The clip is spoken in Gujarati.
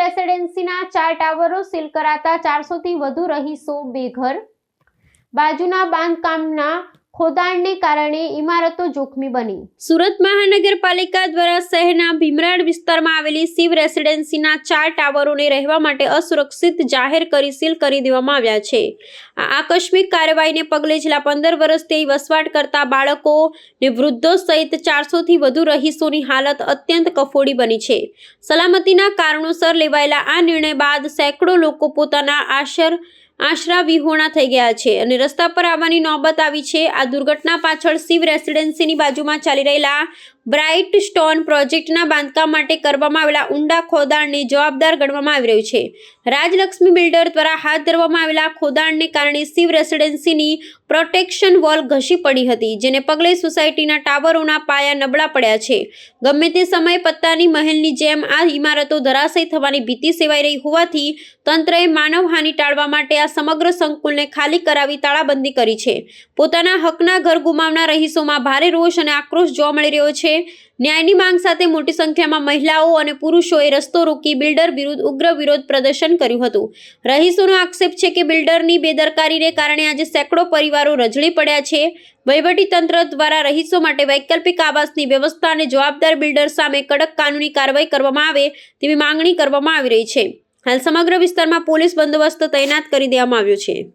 રેસિડેન્સીના 4 ટાવરો સીલ કરાતા 400 થી વધુ રહીશો બેઘર। બાજુના બાંધકામના ખોદાણને કારણે ઇમારતો જોખમી બની। સુરત મહાનગરપાલિકા દ્વારા શહેરના ભીમરાડ વિસ્તારમાં આવેલી શિવ રેસિડેન્સીના 4 ટાવરોને રહેવા માટે અસુરક્ષિત જાહેર કરી સીલ કરી દેવામાં આવ્યા છે। આ આકસ્મિક કાર્યવાહીને પગલે છેલ્લા 15 વર્ષથી વસવાટ કરતા બાળકો ને વૃદ્ધો સહિત 400 થી વધુ રહીશોની હાલત અત્યંત કફોડી બની છે। સલામતીના કારણોસર લેવાયેલા આ નિર્ણય બાદ સેંકડો લોકો પોતાના આશરા વિહોણા થઈ ગયા છે અને રસ્તા પર આવવાની નોબત આવી છે। આ દુર્ઘટના પાછળ શિવ રેસિડેન્સીની બાજુમાં ચાલી રહેલા બ્રાઇટ સ્ટોન પ્રોજેક્ટના બાંધકામ માટે કરવામાં આવેલા ઊંડા ખોદાણને જવાબદાર ગણવામાં આવી રહ્યું છે। રાજલક્ષ્મી બિલ્ડર દ્વારા હાથ ધરવામાં આવેલા ખોદાણને કારણે શિવ રેસિડેન્સીની પ્રોટેક્શન વોલ ઘસી પડી હતી, જેને પગલે સોસાયટીના ટાવરોના પાયા નબળા પડ્યા છે। ગમે તે સમયે પત્તાની મહેલની જેમ આ ઇમારતો ધરાશયી થવાની ભીતિ સેવાઈ રહી હોવાથી તંત્રએ માનવહાનિ ટાળવા માટે આ સમગ્ર સંકુલને ખાલી કરાવી તાળાબંધી કરી છે। પોતાના હકના ઘર ગુમાવનાર રહીશોમાં ભારે રોષ અને આક્રોશ જોવા મળી રહ્યો છે। ન્યાયની માંગ સાથે મોટી સંખ્યામાં મહિલાઓ અને પુરુષોએ રસ્તો રોકી બિલ્ડર વિરુદ્ધ ઉગ્ર વિરોધ પ્રદર્શન કર્યું હતું। રહીશોનો આક્ષેપ છે કે બિલ્ડરની બેદરકારીને કારણે આજે સેંકડો પરિવારો રઝળી પડ્યા છે। વહીવટીતંત્ર દ્વારા રહીશો માટે વૈકલ્પિક આવાસની વ્યવસ્થા અને જવાબદાર બિલ્ડર સામે કડક કાનૂની કાર્યવાહી કરવામાં આવે તેવી માંગણી કરવામાં આવી રહી છે। હાલ સમગ્ર વિસ્તારમાં પોલીસ બંદોબસ્ત તૈનાત કરી દેવામાં આવ્યો છે।